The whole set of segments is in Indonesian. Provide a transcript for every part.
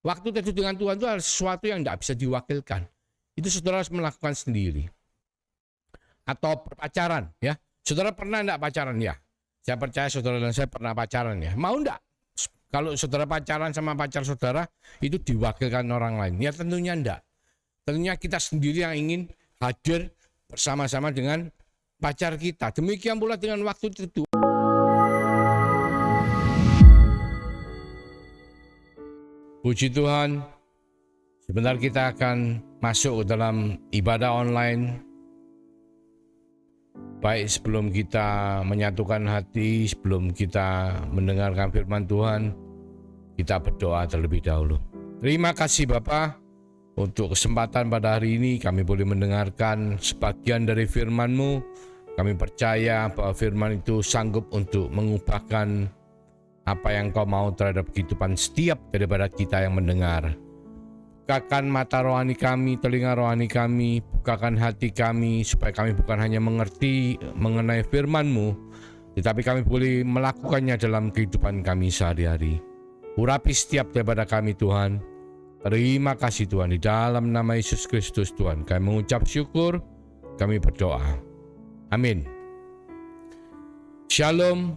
Waktu teduh dengan Tuhan itu adalah sesuatu yang tidak bisa diwakilkan. Itu saudara harus melakukan sendiri. Atau pacaran ya. Saudara pernah enggak pacaran ya? Saya percaya saudara dan saya pernah pacaran ya. Mau enggak? Kalau saudara pacaran sama pacar saudara itu diwakilkan orang lain. Ya tentunya enggak. Tentunya kita sendiri yang ingin hadir bersama-sama dengan pacar kita. Demikian pula dengan waktu teduh. Puji Tuhan, sebentar kita akan masuk ke dalam ibadah online. Baik sebelum kita menyatukan hati, sebelum kita mendengarkan firman Tuhan, kita berdoa terlebih dahulu. Terima kasih Bapa untuk kesempatan pada hari ini kami boleh mendengarkan sebagian dari firman-Mu. Kami percaya bahwa firman itu sanggup untuk mengubahkan apa yang Kau mau terhadap kehidupan setiap daripada kita yang mendengar. Bukakan mata rohani kami, telinga rohani kami, bukakan hati kami, supaya kami bukan hanya mengerti mengenai firman-Mu, tetapi kami boleh melakukannya dalam kehidupan kami sehari-hari. Urapi setiap daripada kami Tuhan. Terima kasih Tuhan, di dalam nama Yesus Kristus Tuhan, kami mengucap syukur, kami berdoa. Amin. Shalom.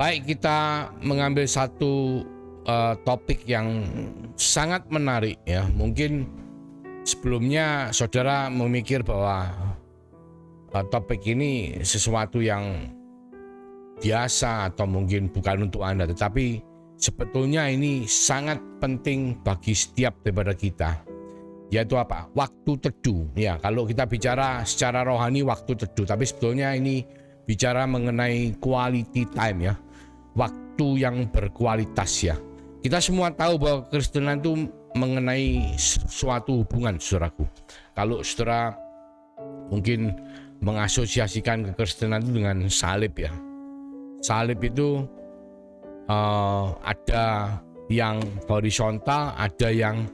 Baik, kita mengambil satu topik yang sangat menarik ya. Mungkin sebelumnya saudara memikir bahwa topik ini sesuatu yang biasa atau mungkin bukan untuk Anda, tetapi sebetulnya ini sangat penting bagi setiap daripada kita. Yaitu apa? Waktu teduh. Ya, kalau kita bicara secara rohani waktu teduh, tapi sebetulnya ini bicara mengenai quality time ya. Waktu yang berkualitas ya. Kita semua tahu bahwa Kekristenan itu mengenai suatu hubungan, saudaraku. Kalau saudara mungkin mengasosiasikan Kekristenan itu dengan salib ya. Salib itu ada yang horizontal, ada yang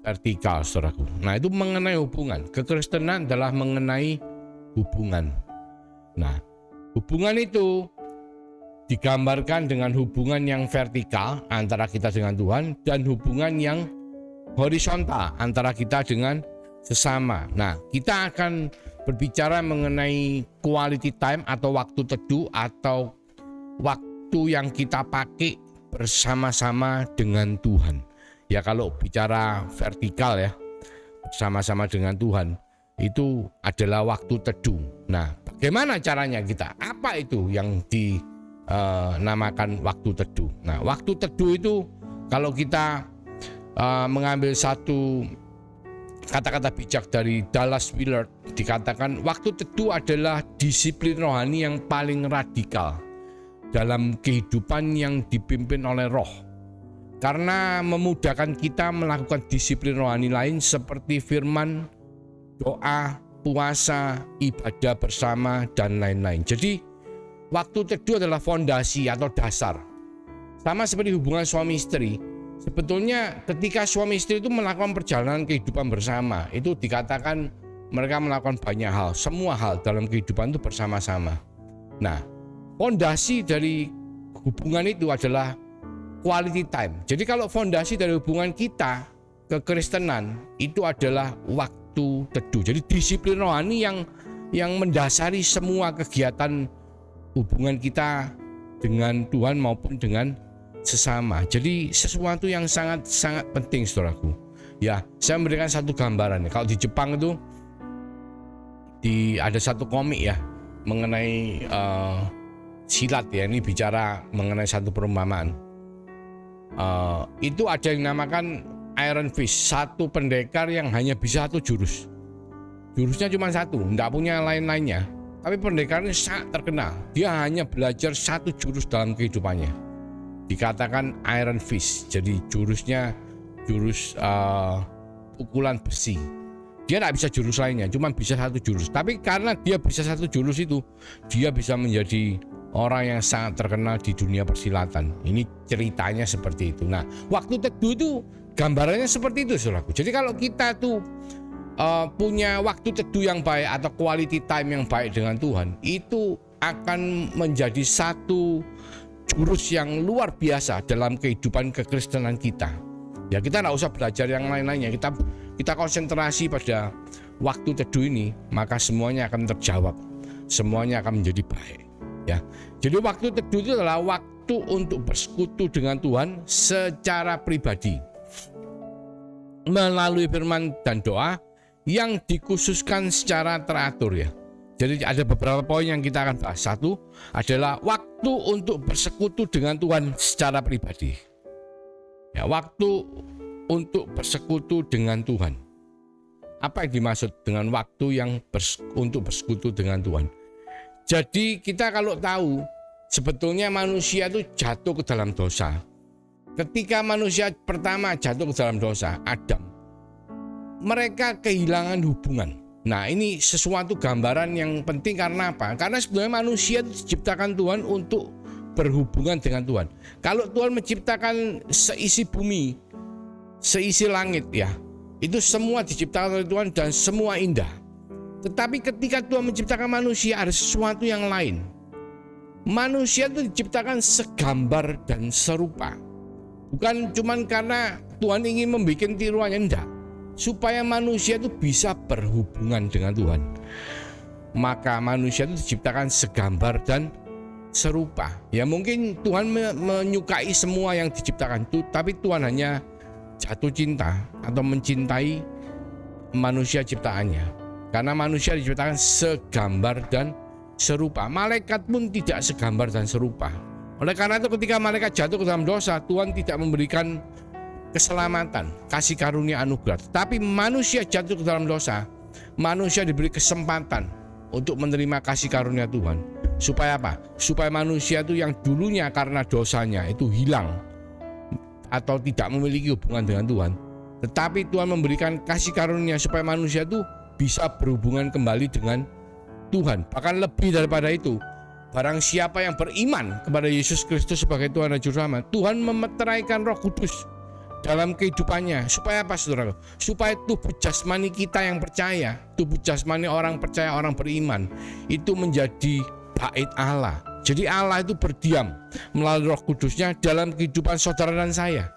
vertikal, saudaraku. Nah, itu mengenai hubungan. Kekristenan adalah mengenai hubungan. Nah, hubungan itu digambarkan dengan hubungan yang vertikal antara kita dengan Tuhan dan hubungan yang horizontal antara kita dengan sesama. Nah, kita akan berbicara mengenai quality time atau waktu teduh atau waktu yang kita pakai bersama-sama dengan Tuhan. Ya, kalau bicara vertikal ya, bersama-sama dengan Tuhan, itu adalah waktu teduh. Nah, bagaimana caranya kita? Apa itu yang dinamakan waktu teduh? Nah, waktu teduh itu kalau kita mengambil satu kata-kata bijak dari Dallas Willard, dikatakan waktu teduh adalah disiplin rohani yang paling radikal dalam kehidupan yang dipimpin oleh Roh, karena memudahkan kita melakukan disiplin rohani lain seperti firman, doa, puasa, ibadah bersama, dan lain-lain. Jadi waktu teduh adalah fondasi atau dasar. Sama seperti hubungan suami istri. Sebetulnya ketika suami istri itu melakukan perjalanan kehidupan bersama, itu dikatakan mereka melakukan banyak hal, semua hal dalam kehidupan itu bersama-sama. Nah, fondasi dari hubungan itu adalah quality time. Jadi kalau fondasi dari hubungan kita kekristenan itu adalah waktu teduh. Jadi disiplin rohani yang mendasari semua kegiatan hubungan kita dengan Tuhan maupun dengan sesama. Jadi sesuatu yang sangat penting, saudaraku. Ya, saya memberikan satu gambaran. Kalau di Jepang itu ada satu komik ya mengenai silat ya. Ini bicara mengenai satu perumpamaan. Itu ada yang dinamakan Iron Fist, satu pendekar yang hanya bisa satu jurus. Jurusnya cuma satu, tidak punya lain-lainnya. Tapi pendekar ini sangat terkenal. Dia hanya belajar satu jurus dalam kehidupannya. Dikatakan Iron Fist. Jadi jurusnya jurus pukulan besi. Dia tidak bisa jurus lainnya, cuma bisa satu jurus. Tapi karena dia bisa satu jurus itu, dia bisa menjadi orang yang sangat terkenal di dunia persilatan. Ini ceritanya seperti itu. Nah, waktu teduh itu gambarannya seperti itu, saudaraku. Jadi kalau kita tuh punya waktu teduh yang baik atau quality time yang baik dengan Tuhan, itu akan menjadi satu jurus yang luar biasa dalam kehidupan kekristenan kita. Ya kita nggak usah belajar yang lain-lainnya, kita konsentrasi pada waktu teduh ini, maka semuanya akan terjawab, semuanya akan menjadi baik. Ya, jadi waktu teduh itu adalah waktu untuk bersekutu dengan Tuhan secara pribadi melalui firman dan doa yang dikhususkan secara teratur ya. Jadi ada beberapa poin yang kita akan bahas. Satu adalah waktu untuk bersekutu dengan Tuhan secara pribadi. Ya, waktu untuk bersekutu dengan Tuhan. Apa yang dimaksud dengan waktu yang untuk bersekutu dengan Tuhan? Jadi kita kalau tahu sebetulnya manusia itu jatuh ke dalam dosa. Ketika manusia pertama jatuh ke dalam dosa, Adam, mereka kehilangan hubungan. Nah, ini sesuatu gambaran yang penting karena apa? Karena sebenarnya manusia itu diciptakan Tuhan untuk berhubungan dengan Tuhan. Kalau Tuhan menciptakan seisi bumi, seisi langit ya, itu semua diciptakan oleh Tuhan dan semua indah. Tetapi ketika Tuhan menciptakan manusia, ada sesuatu yang lain. Manusia itu diciptakan segambar dan serupa. Bukan cuman karena Tuhan ingin membuat tiruannya, enggak. Supaya manusia itu bisa berhubungan dengan Tuhan. Maka manusia itu diciptakan segambar dan serupa. Ya mungkin Tuhan menyukai semua yang diciptakan itu, tapi Tuhan hanya jatuh cinta atau mencintai manusia ciptaannya. Karena manusia diciptakan segambar dan serupa. Malaikat pun tidak segambar dan serupa. Oleh karena itu ketika malaikat jatuh ke dalam dosa, Tuhan tidak memberikan keselamatan, kasih karunia anugerah. Tapi manusia jatuh ke dalam dosa, manusia diberi kesempatan untuk menerima kasih karunia Tuhan. Supaya apa? Supaya manusia itu yang dulunya karena dosanya itu hilang atau tidak memiliki hubungan dengan Tuhan, tetapi Tuhan memberikan kasih karunia supaya manusia itu bisa berhubungan kembali dengan Tuhan. Bahkan lebih daripada itu, barang siapa yang beriman kepada Yesus Kristus sebagai Tuhan dan Juru Selamat, Tuhan memeteraikan Roh Kudus dalam kehidupannya. Supaya apa saudara? Supaya tubuh jasmani kita yang percaya, tubuh jasmani orang percaya, orang beriman, itu menjadi bait Allah. Jadi Allah itu berdiam melalui Roh Kudusnya dalam kehidupan saudara dan saya.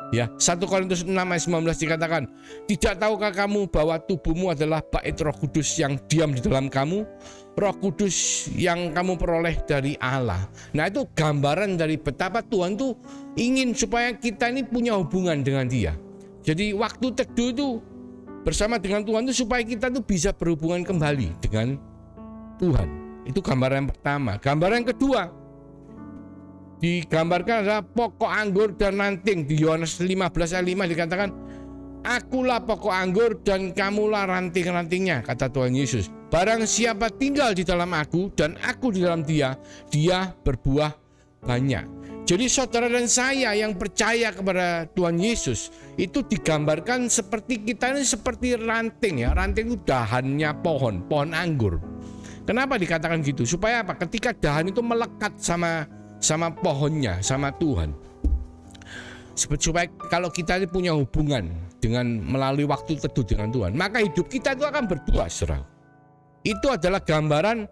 Ya, 1 Korintus 6 ayat 19 dikatakan, tidak tahukah kamu bahwa tubuhmu adalah bait Roh Kudus yang diam di dalam kamu, Roh Kudus yang kamu peroleh dari Allah. Nah, itu gambaran dari betapa Tuhan tuh ingin supaya kita ini punya hubungan dengan Dia. Jadi waktu teduh itu bersama dengan Tuhan itu supaya kita tuh bisa berhubungan kembali dengan Tuhan. Itu gambaran yang pertama. Gambaran yang kedua digambarkan adalah pokok anggur dan ranting. Di Yohanes 15 ayat 5 dikatakan, akulah pokok anggur dan kamulah ranting-rantingnya, kata Tuhan Yesus. Barang siapa tinggal di dalam aku dan aku di dalam dia, dia berbuah banyak. Jadi saudara dan saya yang percaya kepada Tuhan Yesus itu digambarkan seperti kita ini seperti ranting ya. Ranting itu dahannya pohon anggur. Kenapa dikatakan gitu? Supaya apa? Ketika dahan itu melekat sama pohonnya, sama Tuhan. Supaya kalau kita ini punya hubungan dengan melalui waktu teduh dengan Tuhan, maka hidup kita itu akan berbuah, saudara. Itu adalah gambaran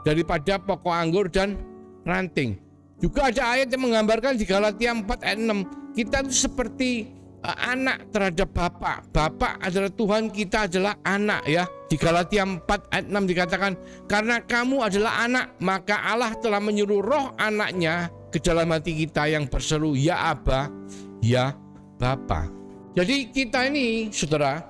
daripada pokok anggur dan ranting. Juga ada ayat yang menggambarkan di Galatia 4 ayat 6, kita itu seperti anak terhadap Bapa. Bapa adalah Tuhan, kita adalah anak ya. Di Galatia 4 ayat 6 dikatakan, karena kamu adalah anak, maka Allah telah menyuruh roh anaknya ke dalam hati kita yang berseru, ya Aba, ya Bapa. Jadi kita ini saudara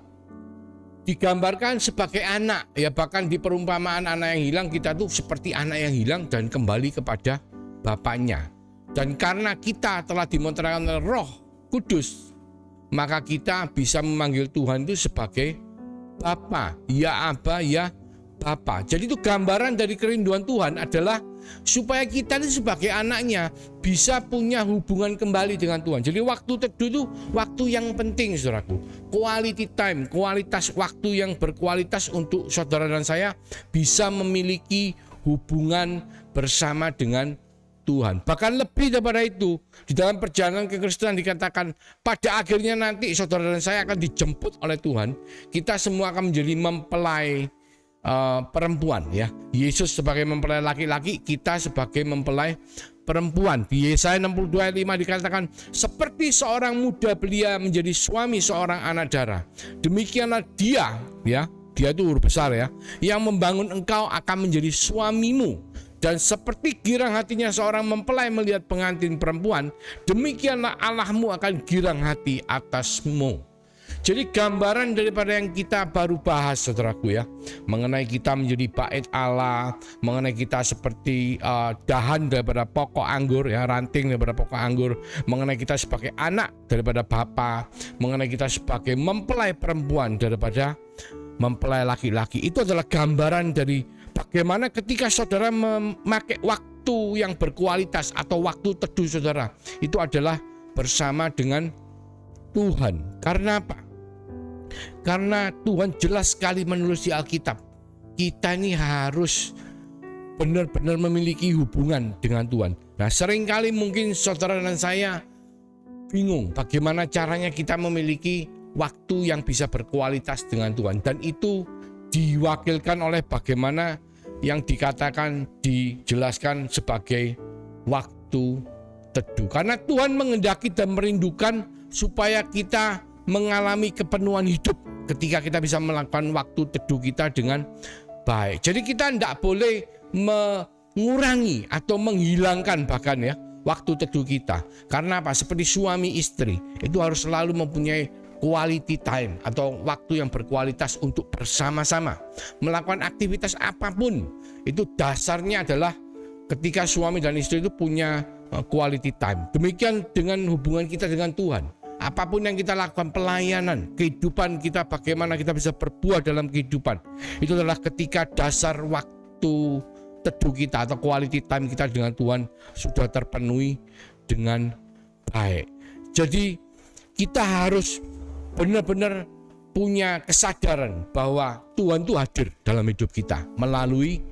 digambarkan sebagai anak ya. Bahkan di perumpamaan anak yang hilang, kita tuh seperti anak yang hilang dan kembali kepada Bapaknya. Dan karena kita telah dimeteraikan oleh Roh Kudus, maka kita bisa memanggil Tuhan itu sebagai Bapa, ya Aba, ya Bapa. Jadi itu gambaran dari kerinduan Tuhan adalah supaya kita itu sebagai anaknya bisa punya hubungan kembali dengan Tuhan. Jadi waktu teduh itu waktu yang penting saudaraku. Quality time, kualitas waktu yang berkualitas untuk saudara dan saya bisa memiliki hubungan bersama dengan Tuhan. Bahkan lebih daripada itu, di dalam perjalanan kekristenan dikatakan pada akhirnya nanti saudara dan saya akan dijemput oleh Tuhan. Kita semua akan menjadi mempelai perempuan ya. Yesus sebagai mempelai laki-laki, kita sebagai mempelai perempuan. Di Yesaya 62 ayat 5 dikatakan, seperti seorang muda belia menjadi suami seorang anak darah, demikianlah dia, ya, dia itu huruf besar ya, yang membangun engkau akan menjadi suamimu. Dan seperti girang hatinya seorang mempelai melihat pengantin perempuan, demikianlah Allahmu akan girang hati atasmu. Jadi gambaran daripada yang kita baru bahas, saudaraku ya, mengenai kita menjadi bait Allah, mengenai kita seperti dahan daripada pokok anggur ya, ranting daripada pokok anggur, mengenai kita sebagai anak daripada bapa, mengenai kita sebagai mempelai perempuan daripada mempelai laki-laki. Itu adalah gambaran dari bagaimana ketika saudara memakai waktu yang berkualitas atau waktu teduh saudara, itu adalah bersama dengan Tuhan. Karena apa? Karena Tuhan jelas sekali menulis di Alkitab, kita ini harus benar-benar memiliki hubungan dengan Tuhan. Nah, seringkali mungkin saudara dan saya bingung bagaimana caranya kita memiliki waktu yang bisa berkualitas dengan Tuhan. Dan itu diwakilkan oleh bagaimana yang dikatakan, dijelaskan sebagai waktu teduh. Karena Tuhan menghendaki dan merindukan supaya kita mengalami kepenuhan hidup ketika kita bisa melakukan waktu teduh kita dengan baik. Jadi kita tidak boleh mengurangi atau menghilangkan bahkan ya waktu teduh kita. Karena apa? Seperti suami istri itu harus selalu mempunyai quality time atau waktu yang berkualitas untuk bersama-sama melakukan aktivitas apapun. Itu dasarnya adalah ketika suami dan istri itu punya quality time. Demikian dengan hubungan kita dengan Tuhan. Apapun yang kita lakukan, pelayanan, kehidupan kita, bagaimana kita bisa berbuah dalam kehidupan, itu adalah ketika dasar waktu teduh kita atau quality time kita dengan Tuhan sudah terpenuhi dengan baik. Jadi kita harus benar-benar punya kesadaran bahwa Tuhan itu hadir dalam hidup kita melalui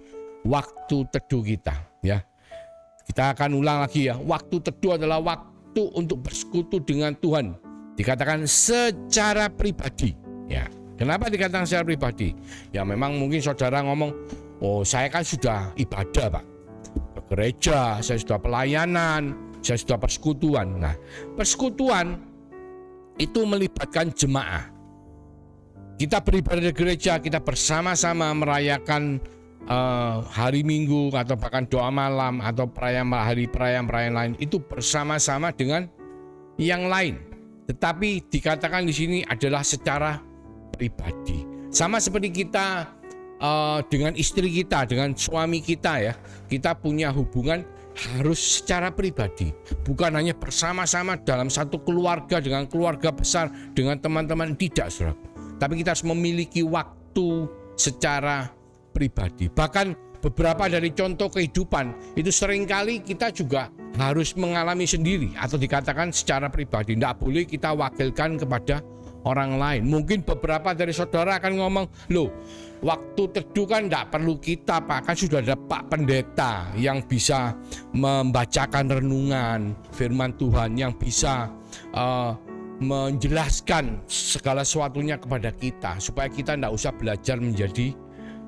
waktu teduh kita ya. Kita akan ulang lagi ya, waktu teduh adalah waktu untuk bersekutu dengan Tuhan. Dikatakan secara pribadi ya. Kenapa dikatakan secara pribadi? Ya memang mungkin saudara ngomong, oh saya kan sudah ibadah Pak, ke gereja, saya sudah pelayanan, saya sudah persekutuan. Nah, persekutuan itu melibatkan jemaah. Kita beribadah di gereja, kita bersama-sama merayakan hari Minggu atau bahkan doa malam atau perayaan lain itu bersama-sama dengan yang lain. Tetapi dikatakan di sini adalah secara pribadi. Sama seperti kita dengan istri kita, dengan suami kita ya, kita punya hubungan harus secara pribadi, bukan hanya bersama-sama dalam satu keluarga dengan keluarga besar dengan teman-teman, tidak saudara. Tapi kita harus memiliki waktu secara pribadi. Bahkan beberapa dari contoh kehidupan itu seringkali kita juga harus mengalami sendiri atau dikatakan secara pribadi. Tidak boleh kita wakilkan kepada orang lain. Mungkin beberapa dari saudara akan ngomong, loh waktu teduh kan tidak perlu kita Pak, kan sudah ada Pak Pendeta yang bisa membacakan renungan firman Tuhan, yang bisa menjelaskan segala sesuatunya kepada kita supaya kita tidak usah belajar menjadi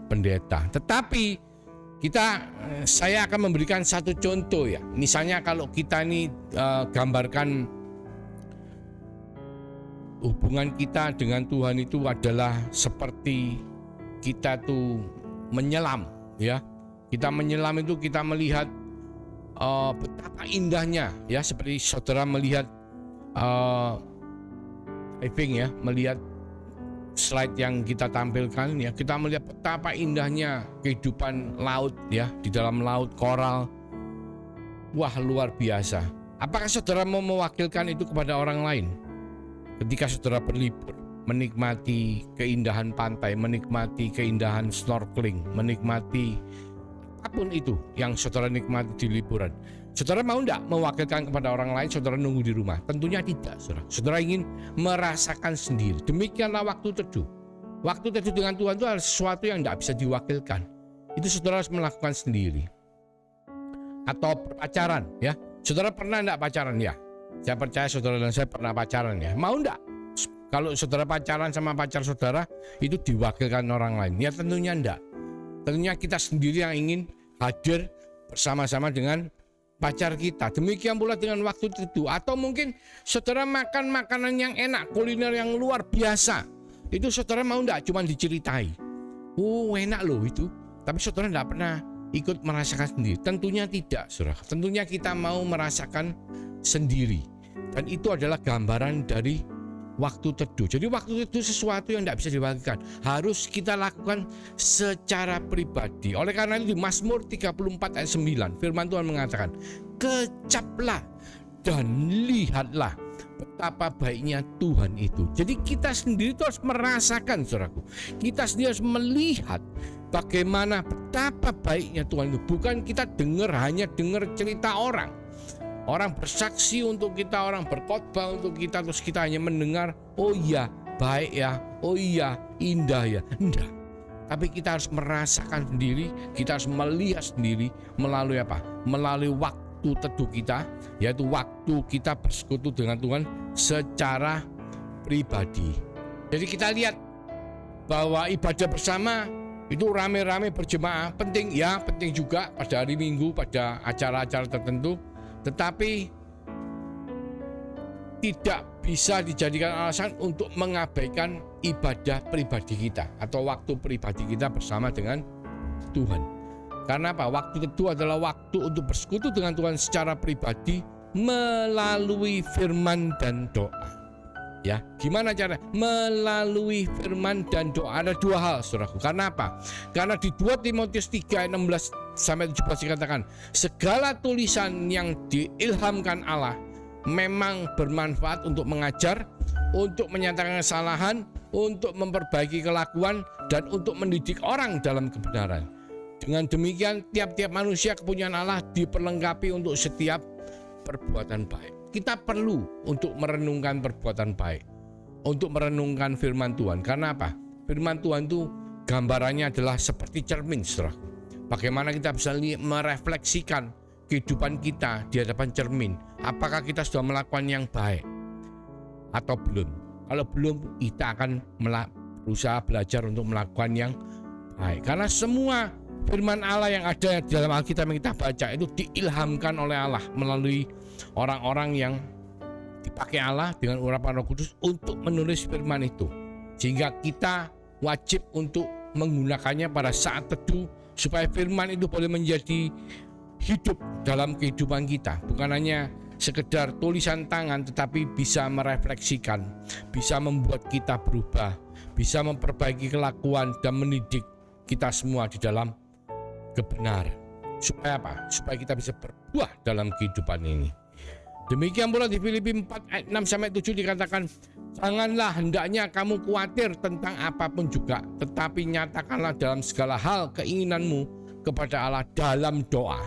pendeta. Tetapi saya akan memberikan satu contoh ya. Misalnya kalau kita ini gambarkan hubungan kita dengan Tuhan itu adalah seperti kita tuh menyelam ya. Kita menyelam itu kita melihat betapa indahnya ya, seperti saudara melihat diving ya, melihat slide yang kita tampilkan ya, kita melihat betapa indahnya kehidupan laut ya, di dalam laut koral. Wah, luar biasa. Apakah saudara mau mewakilkan itu kepada orang lain? Ketika saudara berlibur, menikmati keindahan pantai, menikmati keindahan snorkeling, menikmati apapun itu yang saudara nikmati di liburan, saudara mau tidak mewakilkan kepada orang lain? Saudara nunggu di rumah? Tentunya tidak, saudara. Saudara ingin merasakan sendiri. Demikianlah waktu teduh. Waktu teduh dengan Tuhan itu adalah sesuatu yang tidak bisa diwakilkan. Itu saudara harus melakukan sendiri. Atau pacaran ya. Saudara pernah tidak pacaran ya? Saya percaya saudara dan saya pernah pacaran ya. Mau tidak? Kalau saudara pacaran sama pacar saudara itu diwakilkan orang lain? Ya tentunya tidak. Tentunya kita sendiri yang ingin hadir bersama-sama dengan pacar kita. Demikian pula dengan waktu teduh. Atau mungkin saudara makan makanan yang enak, kuliner yang luar biasa. Itu saudara mau enggak cuma diceritai? Oh enak loh itu. Tapi saudara enggak pernah ikut merasakan sendiri. Tentunya tidak, saudara. Tentunya kita mau merasakan sendiri. Dan itu adalah gambaran dari waktu teduh. Jadi waktu teduh sesuatu yang tidak bisa diwakilkan, harus kita lakukan secara pribadi. Oleh karena itu di Mazmur 34 ayat 9 firman Tuhan mengatakan, kecaplah dan lihatlah betapa baiknya Tuhan itu. Jadi kita sendiri itu harus merasakan, saudaraku. Kita sendiri harus melihat bagaimana betapa baiknya Tuhan itu. Bukan kita hanya dengar cerita orang. Orang bersaksi untuk kita, orang berkhotbah untuk kita, terus kita hanya mendengar, oh iya baik ya, oh iya indah ya. Enggak. Tapi kita harus merasakan sendiri, kita harus melihat sendiri melalui apa? Melalui waktu teduh kita, yaitu waktu kita bersekutu dengan Tuhan secara pribadi. Jadi kita lihat bahwa ibadah bersama itu rame-rame berjemaah penting ya, penting juga pada hari Minggu, pada acara-acara tertentu. Tetapi tidak bisa dijadikan alasan untuk mengabaikan ibadah pribadi kita atau waktu pribadi kita bersama dengan Tuhan. Karena apa? Waktu teduh adalah waktu untuk bersekutu dengan Tuhan secara pribadi melalui firman dan doa. Ya, gimana cara? Melalui firman dan doa. Ada dua hal, saudaraku. Karena apa? Karena di 2 Timotius 3 ayat 16 sampai 17 dikatakan, segala tulisan yang diilhamkan Allah memang bermanfaat untuk mengajar, untuk menyatakan kesalahan, untuk memperbaiki kelakuan, dan untuk mendidik orang dalam kebenaran. Dengan demikian, tiap-tiap manusia kepunyaan Allah diperlengkapi untuk setiap perbuatan baik. Kita perlu untuk merenungkan perbuatan baik, untuk merenungkan firman Tuhan. Karena apa? Firman Tuhan itu gambarannya adalah seperti cermin, saudara. Bagaimana kita bisa merefleksikan kehidupan kita di hadapan cermin. Apakah kita sudah melakukan yang baik atau belum? Kalau belum, kita akan berusaha belajar untuk melakukan yang baik. Karena semua firman Allah yang ada di dalam Alkitab yang kita baca itu diilhamkan oleh Allah melalui orang-orang yang dipakai Allah dengan urapan Roh Kudus untuk menulis firman itu. Sehingga kita wajib untuk menggunakannya pada saat teduh supaya firman itu boleh menjadi hidup dalam kehidupan kita. Bukan hanya sekedar tulisan tangan, tetapi bisa merefleksikan, bisa membuat kita berubah, bisa memperbaiki kelakuan dan mendidik kita semua di dalam kebenaran. Supaya apa? Supaya kita bisa berbuah dalam kehidupan ini. Demikian pula di Filipi 4 ayat 6 sampai 7 dikatakan, janganlah hendaknya kamu khawatir tentang apapun juga, tetapi nyatakanlah dalam segala hal keinginanmu kepada Allah dalam doa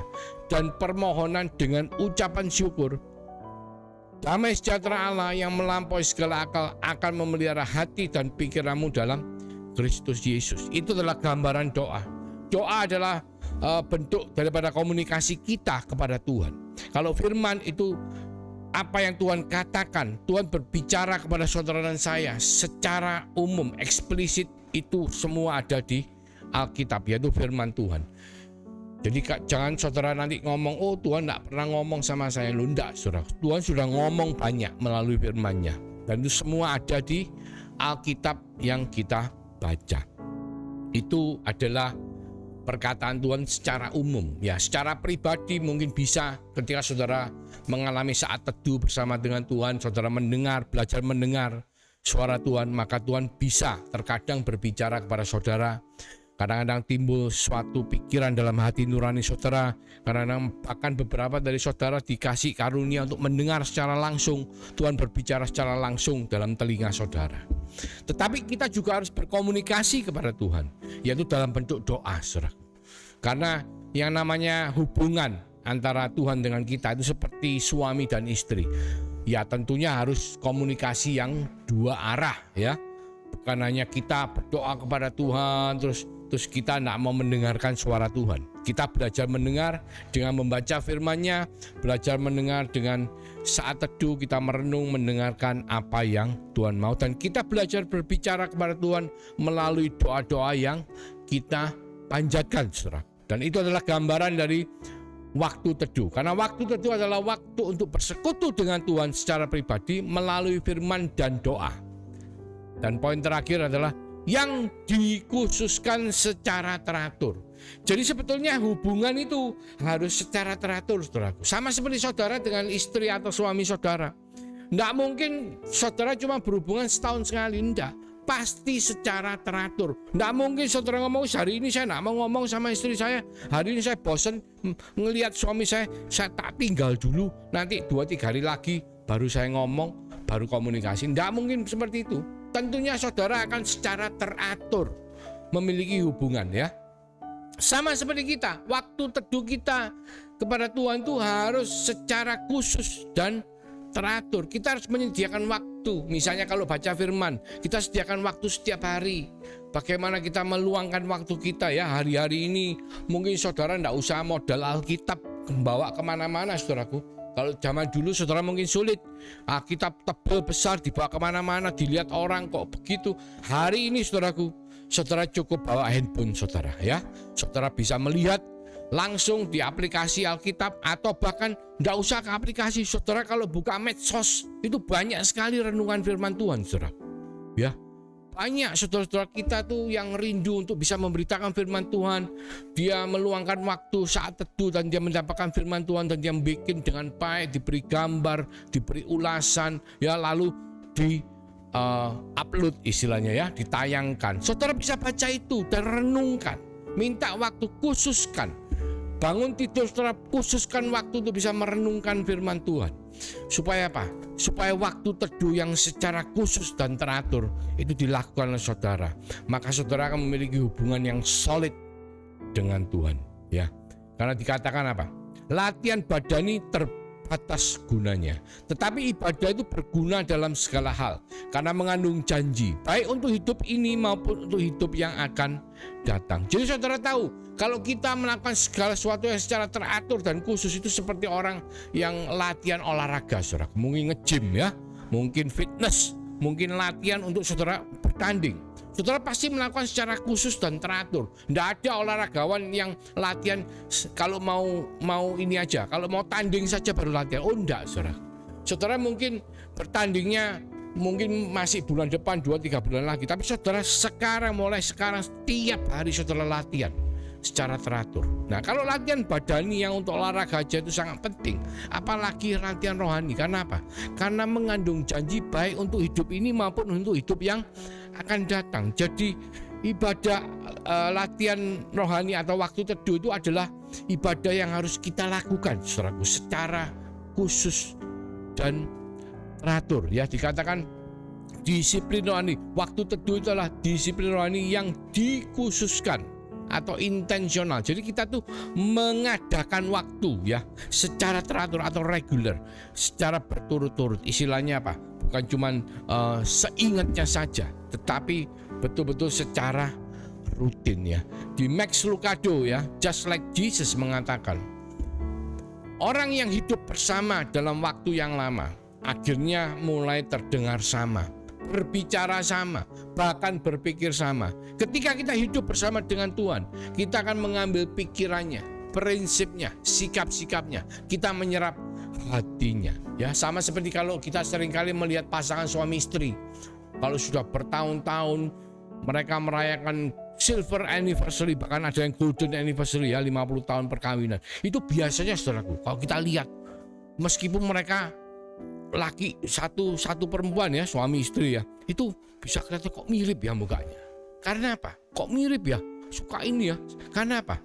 dan permohonan dengan ucapan syukur. Damai sejahtera Allah yang melampaui segala akal akan memelihara hati dan pikiranmu dalam Kristus Yesus. Itu adalah gambaran doa. Doa adalah bentuk daripada komunikasi kita kepada Tuhan. Kalau firman itu apa yang Tuhan katakan, Tuhan berbicara kepada saudara dan saya secara umum, eksplisit, itu semua ada di Alkitab, yaitu firman Tuhan. Jadi jangan saudara nanti ngomong, oh Tuhan tidak pernah ngomong sama saya. Loh, enggak, saudara. Tuhan sudah ngomong banyak melalui firman-Nya. Dan itu semua ada di Alkitab yang kita baca. Itu adalah perkataan Tuhan secara umum. Ya, secara pribadi mungkin bisa ketika saudara mengalami saat teduh bersama dengan Tuhan, saudara mendengar, belajar mendengar suara Tuhan, maka Tuhan bisa terkadang berbicara kepada saudara. Kadang-kadang timbul suatu pikiran dalam hati nurani saudara. Kadang-kadang bahkan beberapa dari saudara dikasih karunia untuk mendengar secara langsung. Tuhan berbicara secara langsung dalam telinga saudara. Tetapi kita juga harus berkomunikasi kepada Tuhan, yaitu dalam bentuk doa, saudara. Karena yang namanya hubungan antara Tuhan dengan kita itu seperti suami dan istri. Ya tentunya harus komunikasi yang dua arah, ya. Bukan hanya kita berdoa kepada Tuhan terus kita tidak mau mendengarkan suara Tuhan. Kita belajar mendengar dengan membaca firman-Nya, belajar mendengar dengan saat teduh kita merenung mendengarkan apa yang Tuhan mau, dan kita belajar berbicara kepada Tuhan melalui doa-doa yang kita panjatkan, saudara. Dan itu adalah gambaran dari waktu teduh. Karena waktu teduh adalah waktu untuk bersekutu dengan Tuhan secara pribadi melalui firman dan doa. Dan poin terakhir adalah yang dikhususkan secara teratur. Jadi sebetulnya hubungan itu harus secara teratur, saudaraku. Sama seperti saudara dengan istri atau suami saudara. Nggak mungkin saudara cuma berhubungan setahun sekali, enggak. Pasti secara teratur. Nggak mungkin saudara ngomong, hari ini saya nggak mau ngomong sama istri saya, hari ini saya bosan ngelihat suami saya tak tinggal dulu, nanti 2-3 hari lagi baru saya ngomong, baru komunikasi. Nggak mungkin seperti itu. Tentunya saudara akan secara teratur memiliki hubungan, ya. Sama seperti kita, waktu teduh kita kepada Tuhan itu harus secara khusus dan teratur. Kita harus menyediakan waktu. Misalnya kalau baca firman, kita sediakan waktu setiap hari. Bagaimana kita meluangkan waktu kita, ya. Hari-hari ini mungkin saudara tidak usah modal Alkitab membawa kemana-mana, saudaraku. Kalau zaman dulu saudara mungkin sulit, Alkitab tebal besar dibawa kemana-mana, dilihat orang kok begitu. Hari ini saudaraku, saudara cukup bawa handphone saudara, ya. Saudara bisa melihat langsung di aplikasi Alkitab, atau bahkan tidak usah ke aplikasi. Saudara kalau buka medsos itu banyak sekali renungan firman Tuhan, saudara, ya. Banyak saudara-saudara kita tuh yang rindu untuk bisa memberitakan firman Tuhan. Dia meluangkan waktu saat teduh dan dia mendapatkan firman Tuhan, dan dia bikin dengan baik, diberi gambar, diberi ulasan, ya, lalu di upload istilahnya, ya, ditayangkan. Saudara bisa baca itu dan renungkan. Minta waktu, khususkan. Bangun tidur saudara, khususkan waktu untuk bisa merenungkan firman Tuhan. Supaya apa? Supaya waktu teduh yang secara khusus dan teratur itu dilakukan oleh saudara. Maka saudara akan memiliki hubungan yang solid dengan Tuhan, ya. Karena dikatakan apa? Latihan badani terbatas gunanya, tetapi ibadah itu berguna dalam segala hal, karena mengandung janji, baik untuk hidup ini maupun untuk hidup yang akan datang. Jadi saudara tahu, kalau kita melakukan segala sesuatu yang secara teratur dan khusus, itu seperti orang yang latihan olahraga, saudara. Mungkin nge-gym, ya, mungkin fitness, mungkin latihan untuk saudara bertanding. Saudara pasti melakukan secara khusus dan teratur. Tidak ada olahragawan yang latihan kalau mau ini aja, kalau mau tanding saja baru latihan. Oh, enggak, saudara. Saudara mungkin bertandingnya mungkin masih bulan depan, 2-3 bulan lagi. Tapi saudara mulai sekarang setiap hari saudara latihan secara teratur. Nah, kalau latihan badani yang untuk olahraga aja itu sangat penting, apalagi latihan rohani. Karena apa? Karena mengandung janji baik untuk hidup ini maupun untuk hidup yang akan datang. Jadi ibadah latihan rohani atau waktu teduh itu adalah ibadah yang harus kita lakukan, saudaraku, secara khusus dan teratur, ya. Dikatakan disiplin rohani. Waktu teduh itu adalah disiplin rohani yang dikhususkan atau intensional. Jadi kita tuh mengadakan waktu, ya, secara teratur atau reguler, secara berturut-turut. Istilahnya apa? Bukan cuman seingatnya saja, tetapi betul-betul secara rutin, ya. Di Max Lucado, ya, Just Like Jesus mengatakan, orang yang hidup bersama dalam waktu yang lama akhirnya mulai terdengar sama, berbicara sama, bahkan berpikir sama. Ketika kita hidup bersama dengan Tuhan, kita akan mengambil pikirannya, prinsipnya, sikap-sikapnya, kita menyerap hatinya, ya. Sama seperti kalau kita seringkali melihat pasangan suami istri, kalau sudah bertahun-tahun mereka merayakan silver anniversary, bahkan ada yang golden anniversary, ya, 50 tahun perkawinan. Itu biasanya, saudaraku, kalau kita lihat, meskipun mereka laki satu perempuan, ya, suami istri, ya, itu bisa kelihatan kok mirip, ya, mukanya. Karena apa? Kok mirip, ya? Suka ini, ya. Karena apa?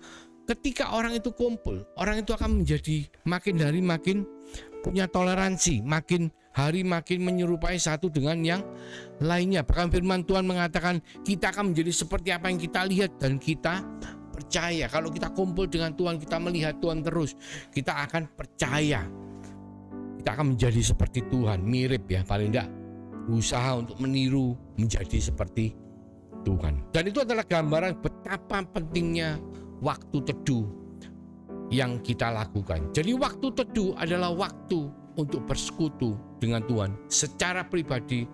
Ketika orang itu kumpul, orang itu akan menjadi makin hari makin punya toleransi, makin hari makin menyerupai satu dengan yang lainnya. Bahkan firman Tuhan mengatakan kita akan menjadi seperti apa yang kita lihat dan kita percaya. Kalau kita kumpul dengan Tuhan, kita melihat Tuhan terus, kita akan percaya. Kita akan menjadi seperti Tuhan, mirip, ya, paling tidak berusaha untuk meniru menjadi seperti Tuhan. Dan itu adalah gambaran betapa pentingnya waktu teduh yang kita lakukan. Jadi waktu teduh adalah waktu untuk bersekutu dengan Tuhan secara pribadi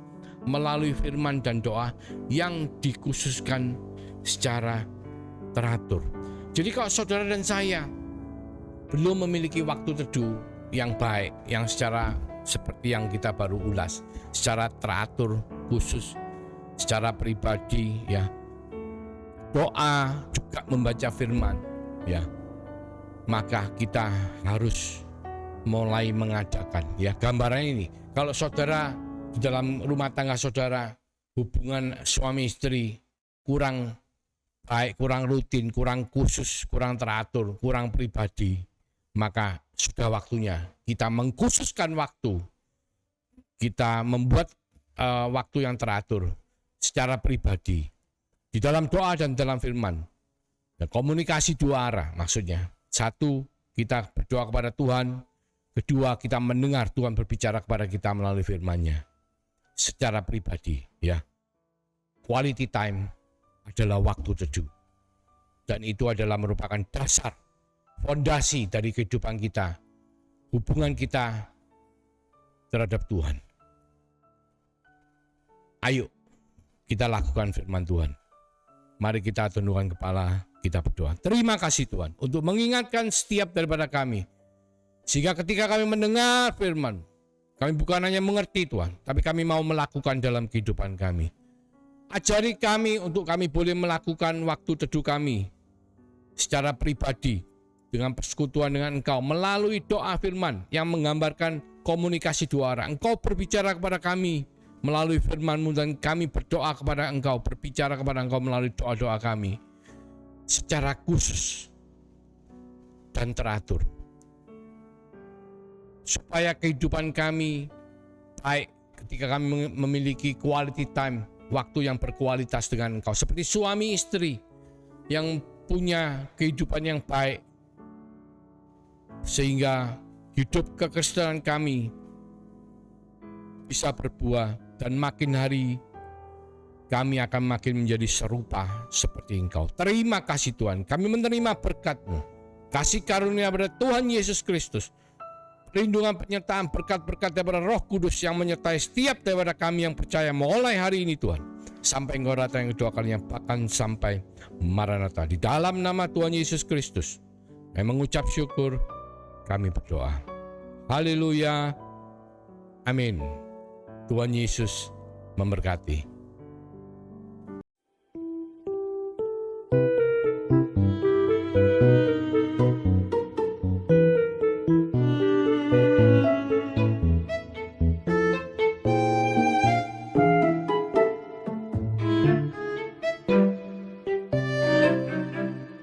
melalui firman dan doa yang dikhususkan secara teratur. Jadi kalau saudara dan saya belum memiliki waktu teduh yang baik, yang secara seperti yang kita baru ulas, secara teratur khusus, secara pribadi ya, doa juga membaca firman ya, maka kita harus mulai mengadakan ya. Gambarannya ini, kalau saudara di dalam rumah tangga saudara hubungan suami istri kurang baik, kurang rutin, kurang khusus, kurang teratur, kurang pribadi, maka sudah waktunya kita mengkhususkan waktu, kita membuat waktu yang teratur secara pribadi di dalam doa dan dalam firman. Ya, komunikasi dua arah maksudnya. Satu, kita berdoa kepada Tuhan. Kedua, kita mendengar Tuhan berbicara kepada kita melalui firman-Nya secara pribadi ya. Quality time adalah waktu teduh. Dan itu adalah merupakan dasar, fondasi dari kehidupan kita, hubungan kita terhadap Tuhan. Ayo kita lakukan firman Tuhan. Mari kita tundukkan kepala, kita berdoa. Terima kasih Tuhan untuk mengingatkan setiap daripada kami. Sehingga ketika kami mendengar firman, kami bukan hanya mengerti Tuhan, tapi kami mau melakukan dalam kehidupan kami. Ajari kami untuk kami boleh melakukan waktu teduh kami secara pribadi dengan persekutuan dengan Engkau melalui doa firman yang menggambarkan komunikasi dua arah. Engkau berbicara kepada kami melalui firman-Mu dan kami berdoa kepada Engkau, berbicara kepada Engkau melalui doa-doa kami secara khusus dan teratur, supaya kehidupan kami baik ketika kami memiliki quality time, waktu yang berkualitas dengan Engkau, seperti suami istri yang punya kehidupan yang baik, sehingga hidup kekristenan kami bisa berbuah dan makin hari kami akan makin menjadi serupa seperti Engkau. Terima kasih Tuhan, kami menerima berkat-Mu, kasih karunia pada Tuhan Yesus Kristus, perlindungan, penyertaan, berkat-berkat daripada Roh Kudus yang menyertai setiap daripada kami yang percaya mulai hari ini Tuhan, sampai Engkau datang yang kedua kalinya, bahkan sampai Maranatha. Di dalam nama Tuhan Yesus Kristus kami mengucap syukur, kami berdoa. Haleluya, amin. Tuhan Yesus memberkati.